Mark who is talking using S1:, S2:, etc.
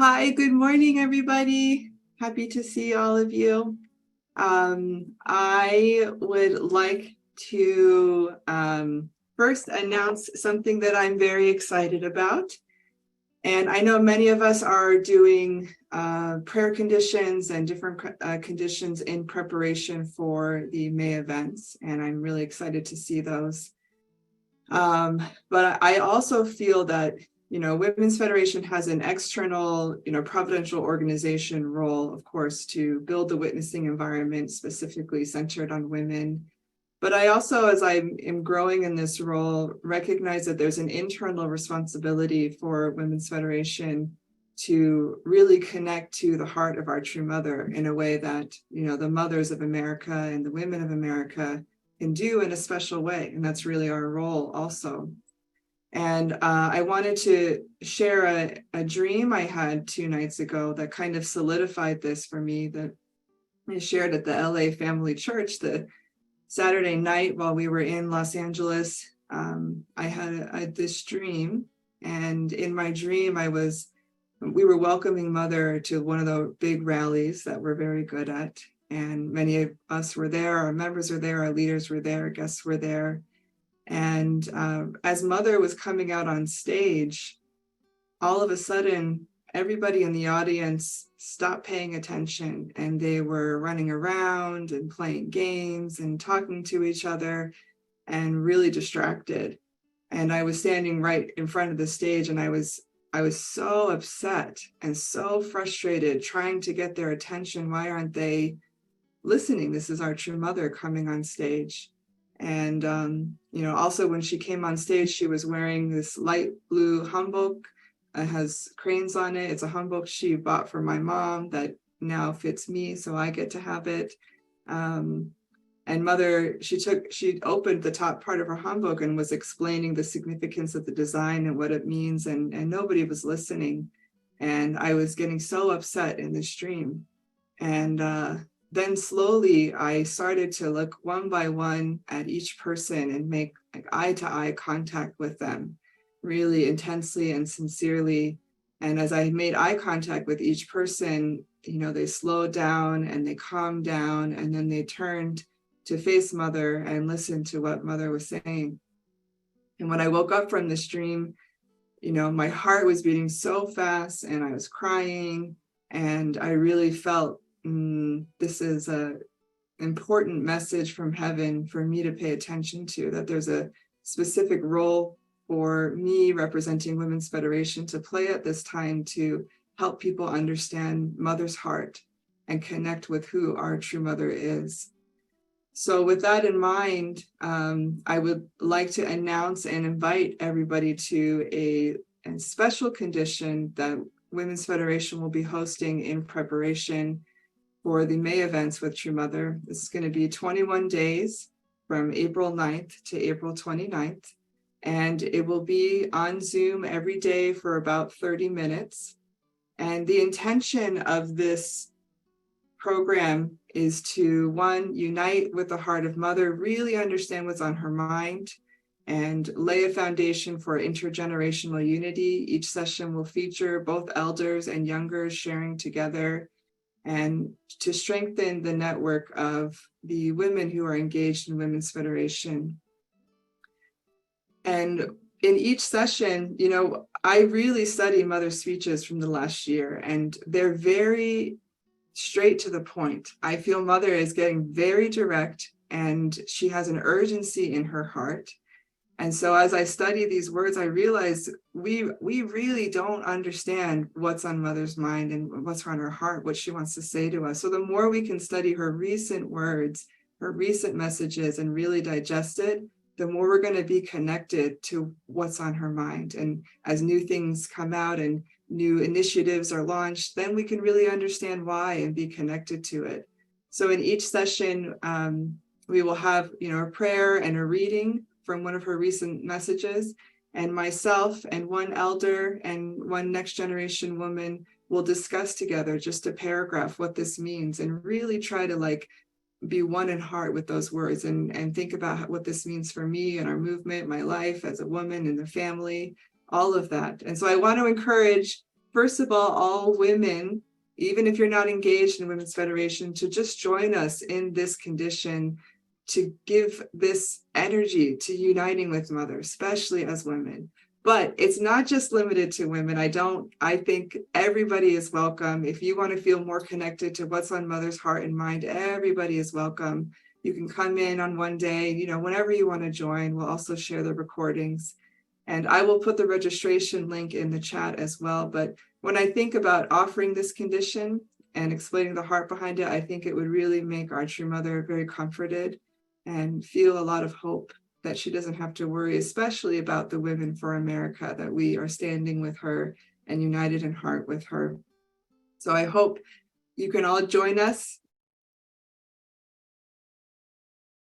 S1: Hi, good morning, everybody. Happy to see all of you. I would like to first announce something that I'm very excited about. And I know many of us are doing prayer conditions and different conditions in preparation for the May events, and I'm really excited to see those. But I also feel that Women's Federation has an external, providential organization role, of course, to build the witnessing environment specifically centered on women. But I also, as I am growing in this role, recognize that there's an internal responsibility for Women's Federation to really connect to the heart of our true mother in a way that, the mothers of America and the women of America can do in a special way. And that's really our role also. And I wanted to share a dream I had 2 nights ago that kind of solidified this for me, that I shared at the LA Family Church the Saturday night while we were in Los Angeles. I had this dream, and in my dream, we were welcoming Mother to one of the big rallies that we're very good at. And many of us were there, our members were there, our leaders were there, guests were there. And as Mother was coming out on stage, all of a sudden, everybody in the audience stopped paying attention, and they were running around and playing games and talking to each other and really distracted. And I was standing right in front of the stage, and I was so upset and so frustrated trying to get their attention. Why aren't they listening? This is our true mother coming on stage. And, also when she came on stage, she was wearing this light blue hanbok. It has cranes on it. It's a hanbok she bought for my mom that now fits me, so I get to have it. And Mother, she opened the top part of her hanbok and was explaining the significance of the design and what it means, and nobody was listening. And I was getting so upset in this dream. And then slowly I started to look one by one at each person and make eye-to-eye contact with them really intensely and sincerely. And as I made eye contact with each person, they slowed down and they calmed down, and then they turned to face Mother and listen to what Mother was saying. And when I woke up from this dream, my heart was beating so fast and I was crying, and I really felt this is an important message from heaven for me to pay attention to, that there's a specific role for me representing Women's Federation to play at this time to help people understand Mother's heart and connect with who our true mother is. So with that in mind, I would like to announce and invite everybody to a special condition that Women's Federation will be hosting in preparation for the May events with True Mother. This is going to be 21 days from April 9th to April 29th. And it will be on Zoom every day for about 30 minutes. And the intention of this program is to, one, unite with the heart of Mother, really understand what's on her mind, and lay a foundation for intergenerational unity. Each session will feature both elders and youngers sharing together, and to strengthen the network of the women who are engaged in Women's Federation. And in each session, I really study Mother's speeches from the last year, and they're very straight to the point. I feel Mother is getting very direct, and she has an urgency in her heart. And so as I study these words, I realize we really don't understand what's on Mother's mind and what's on her heart, what she wants to say to us. So the more we can study her recent words, her recent messages, and really digest it, the more we're going to be connected to what's on her mind. And as new things come out and new initiatives are launched, then we can really understand why and be connected to it. So in each session, we will have, a prayer and a reading from one of her recent messages, and myself and one elder and one next generation woman will discuss together just a paragraph what this means, and really try to be one in heart with those words, and think about what this means for me and our movement, my life as a woman in the family, all of that. And so I want to encourage first of all women, even if you're not engaged in Women's Federation, to just join us in this condition, to give this energy to uniting with Mother, especially as women. But it's not just limited to women. I think everybody is welcome. If you want to feel more connected to what's on Mother's heart and mind, everybody is welcome. You can come in on one day, whenever you want to join. We'll also share the recordings. And I will put the registration link in the chat as well. But when I think about offering this condition and explaining the heart behind it, I think it would really make our True Mother very comforted and feel a lot of hope that she doesn't have to worry, especially about the Women for America, that we are standing with her and united in heart with her. So I hope you can all join us